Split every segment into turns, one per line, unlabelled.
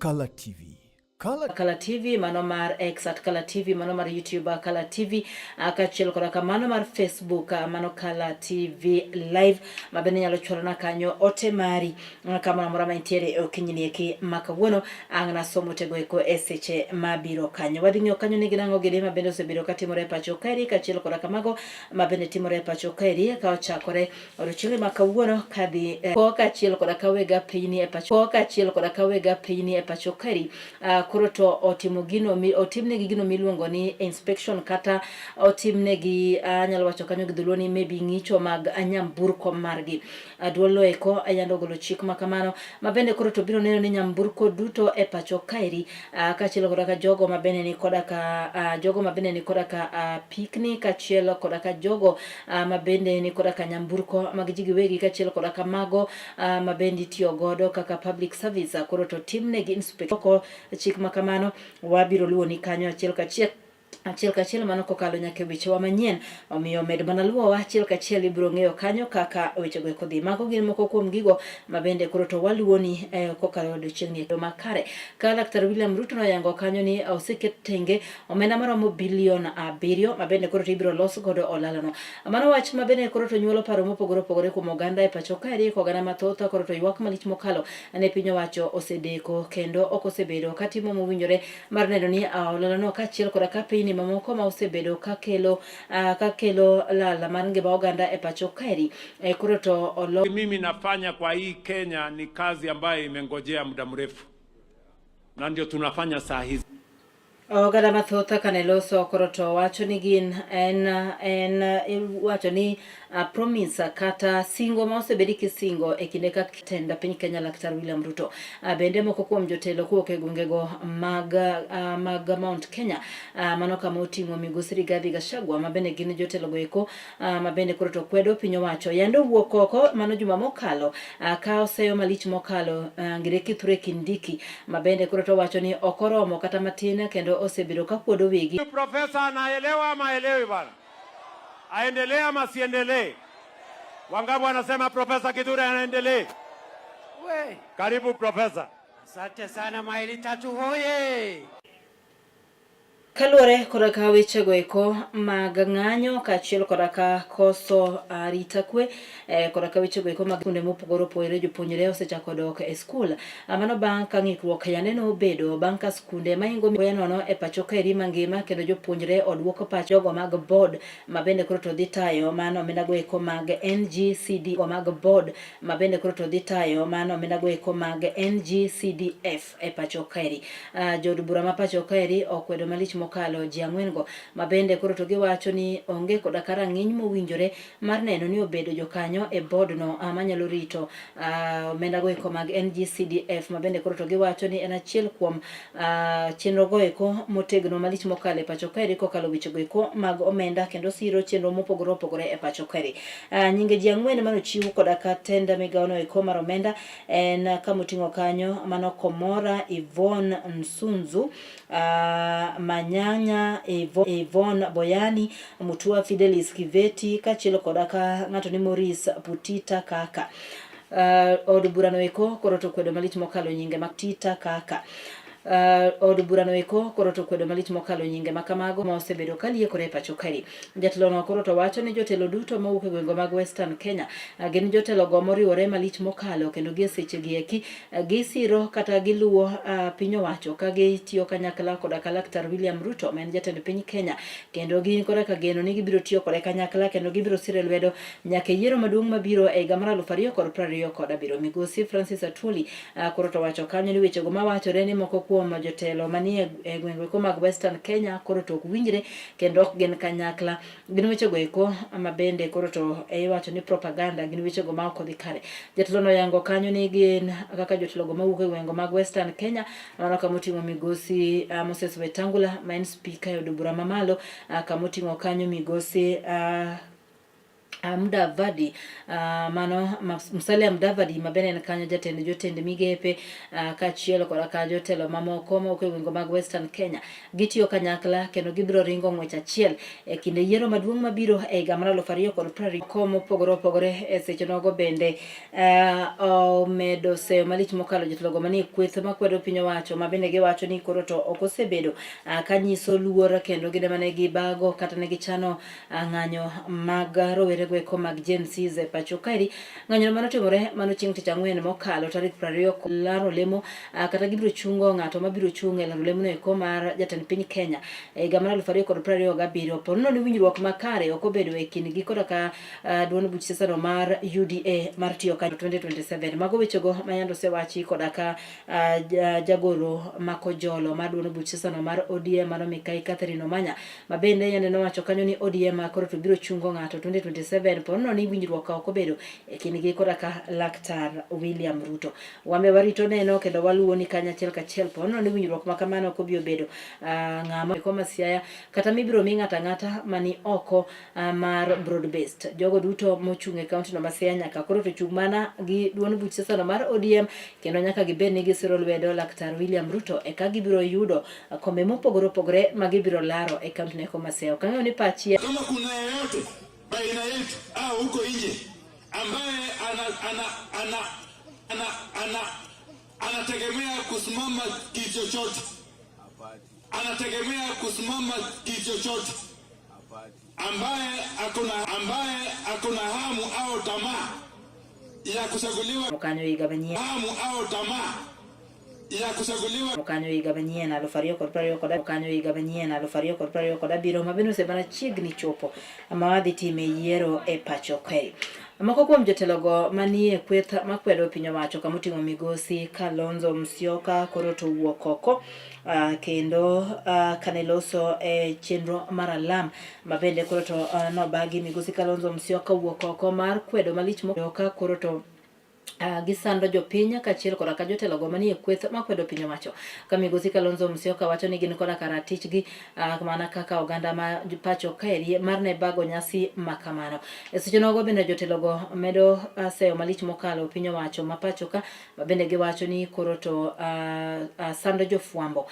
Color TV.
Color TV, mano mar X at Color TV, mano mar YouTube Color TV, kachiel koda mano mar Facebook mano Color TV live, mabende nyalo chwalona kanyo ote mari kama mora maintiere okinyini eki makawuono ang'na somo tego eko eseche mabiro kanyo. Wadhi ng'iyo kanyo ni ginang'o gide mabende osebiro katimore pacho kaeri, kachiel koda kamago mabende timore pacho kaeri ka ochakore odiochienge makawuono kadhi kachiel koda kawega piny e pacho kachiel koda kawega piny e pacho kaeri. Koro to otimnegi gino miluongo ni inspection kata otimnegi anyalo wacho kanyo gi dholuo ni maybe ng'icho mag nyamburko margi. Duolno eko ayando golo chik makamano mabende koro to biro neno ni nyamburko duto e pacho kaeri kachiel koda ka jogo mabende ni koda ka pikni kachiel koda ka jogo mabende ni koda ka nyamburko mag ji giwegi kachiel koda ka mago mabende tiyo godo kaka public service. Koro to timnegi inspection chik makamano wabiro luwo ni kanyo achiel kachiel mano kokalo nyaka wechewa manyien, omiyo med mana luwo achiel kachiel ibiro ng'eyo kanyo kaka wechego eko dhi. Mago gin moko kuom gigo mabende koro to waluwo ni kokalo odiochiengni makare ka Dr. William Ruto noyango kanyo ni oseket tenge omenda maromo bilion 7 mabende koro to ibiro los godo olalano. Mano wach mabende koro to nyuolo paro mopogore opogore kuom oganda e pacho kaeri, oganda mathoth koro to ywak malich mokalo ne piny owacho osedeko kendo ok osebedo katimo mowinjore mar neno ni olalano kachiel koda ka piny mamoko ma osebedo kakelo lala mar ngima oganda e pacho kaeri. Koro to
mimi nafanya kwa hii Kenya ni kazi ambayo imengojea muda mrefu na ndio tunafanya saa hizi.
Oganda mathoth kaneloso koro to wacho ni gin wacho ni promise kata singo ma osebedi kisingo e kinde ka tenda piny Kenya Dr. William Ruto. Bende moko kuom jotelo kuok e gwengego mag Mount Kenya mano kama oting'o migosi Rigathi Gachagua mabende gin jotelo go eko mabende koro to kwedo piny owacho yando wuok oko mano juma mokalo ka oseyo malich mokalo ngire Kithure Kindiki mabende koro to wacho ni okoromo kata matin kendo osebiro kakuodo wigi.
Profesa anaelewa ama haelewi bana? Aendelee ama siendelee? Wangapi wanasema Profesa Kithure anaendelee? Karibu Profesa.
Asante sana maili tatu hoye.
Kaluore koda ka wechego eko mag ng'anyo kachiel koda ka koso arita kwe koda ka wechego eko mag kunde mopogore opogore jopuonjre osechako dok e skul mano bang' ka ng'ikruok yaneno obedo bang' ka skunde maingo nono e pacho kaeri mangima kendo jopuonjre odwoko pach jogo mag board mabende koro to dhi tayo mano omenda go eko mag NGCD mag board mabende koro to dhi tayo mano omenda go eko mag NGCDF e pacho kaeri. Jod bura ma pacho kaeri okwedo malich mokalo ji ang'wen-go mabende koro to giwacho ni onge koda karang'iny mowinjore mar neno ni obedo jokanyo e board no manyalo rito omenda go eko mag NGCDF mabende koro to giwacho ni en achiel kuom chenro go eko motegno malich mokalo e pacho kaeri kokalo wechego eko mag omenda kendo siro chenro mopogore opogore e pacho kaeri. Nyinge ji ang'wen manochiw koda ka tenda migawono eko mar omenda en kamoting'o kanyo mano Komora Yvonne Nsunzu, Manyanya Yvonne Boyani, Mutua Fidelis Kiveti kachiel koda ka ng'ato ni Maurice Putita Kaka. Od burano eko koro to kwedo malich mokalo nyinge mag Tita Kaka. Od burano eko koro to kwedo malich mokalo nyinge makamago ma osebedo kaliekore e pacho kaeri. Jatelo no koro to wacho ni jotelo duto mawuok e gwenge mag Western Kenya gin jotelo go moriwore malich mokalo kendo gi sechegi eki gisiro kata giluwo piny owacho ka gitiyo kanyakla koda ka Dr. William Ruto ma en jatend piny Kenya kendo gin koda ka geno ni gibiro tiyo koda kanyakla kendo gibiro sire lwedo nyaka yiero maduong' mabiro e higa mar 2027. Migosi Francis Atwoli koro to wacho kanyo ni wechego mawachore ni moko kuom jotelo manie e gwenge ko mag Western Kenya koro to ok winjre kendo ok gin kanyakla. Gin wechego eko mabende koro to iwacho ni propaganda, gin wechego ma ok odhi kare. Jatelo no yango kanyo ni gin kaka jotelo go mawuok e gwenge mag Western Kenya mano kamoting'o migosi Moses Wetangula ma en speaker e od bura mamalo, kamoting'o kanyo migosi Mudavadi mano Musalia Mudavadi mabene na kanyo jotende migepe kachielo kod ka jotelo mamoko ma ok wingo mag Western Kenya gitiyo kanyakla kendo gibiro ringo ng'wech achiel e kinde yiero maduong' mabiro e higa mar 2020 komo pogore e seche nogo bende omedo seyo malich mokalo jotelo manie kweth makwedo piny owacho mabende giwacho ni koro to ok osebedo kanyiso luor kendo gidemane gibago kata ne gichano ng'anyo mag rowere eko mag Gen Z e pacho kaeri ng'anyo manotimore chieng' tich ang'wen mokalo tarik 20 laro lemo kata gibiro chungo ng'ato mabiro chung e laro lemo no eko mar jatend piny Kenya e higa mar 2027 ponono ni winjruok makare ok obedo e kindgi koda ka duond buch siasa no mar UDA mar tiyo kanyo 2027 mago wechego mayando sewachi koda ka jagoro makojolo mar duond buch siasa no mar ODM mano Mikai Catherine Omanya mabende yande nowacho kanyo ni ODM koro to biro chungo ng'ato 2027 ponono ni winjruok ok obedo e kindgi koda ka Laktar William Ruto. Wambe warito neno kendo waluwo ni kanyachiel kachiel ponono ni winjruok ma kamano ok obiro bedo ng'ama koma Siaya kata mibiro mi ng'ata mani oko mar broad based jogo duto mochung' e kaunti no ma Siaya nyaka koro to chung' mana gi duond buch siasa no mar ODM kendo nyaka gibed ni gisiro lwedo Laktar William Ruto e ka gibiro yudo kombe mopogore ma gibiro laro e kaunti no koma Siaya. Kanyo ni pachi
kama kuna yeyote baina yetu au huko nje ambaye anategemea kusimama kichochote, anategemea kusimama kichochote, ambaye akona hamu au tamaa ya kuchaguliwa,
mkanyo igabanyie
hamu au tamaa ya kuchaguliwa
mkanyo igabanyie na Alfario koda mkanyo igabanyie na Alfario koda biro mabeno se bana chiegni chopo mawadhi time yiero e pacho kae. Moko kuom jotelogo manie kweth makwedo piny owacho kamoting'o migosi Kalonzo Musyoka koro to wuok oko kendo kaneloso e chenro mar alam mabende koro to nobagi migosi Kalonzo Musyoka wuok oko mar kwedo malich moka koro to gisando jopiny kachiel koda ka jotelogo manie kweth makwedo piny owacho ka migosi Kalonzo Musyoka wacho ni gin koda karatichgi mana kaka oganda ma pacho kaeri mar ne bago nyasi makamano. E seche nogo bende jotelogo medo seyo malich mokalo piny owacho ma pacho ka bende giwacho ni koro to sando jofwambo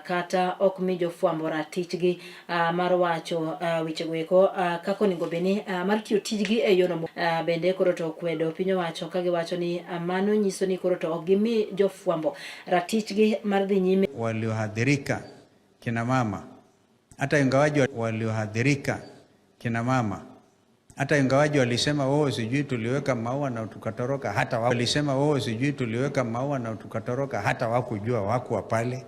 kata ok mi jofwambo ratichgi mar wacho wechego eko kako onego beni mar tiyo tijgi e yono bende koro to kwedo piny owacho ka giwacho ni amano nyiso ni koro to ok gimi jofwambo ratichgi mar dhi nyime.
Waliohadhirika kina mama hata ingawaji waliohadhirika kina mama hata ingawaji walisema sijui tuliweka maua na tukatoroka, hata walisema sijui tuliweka maua na tukatoroka, hata wakujua wakuwa pale.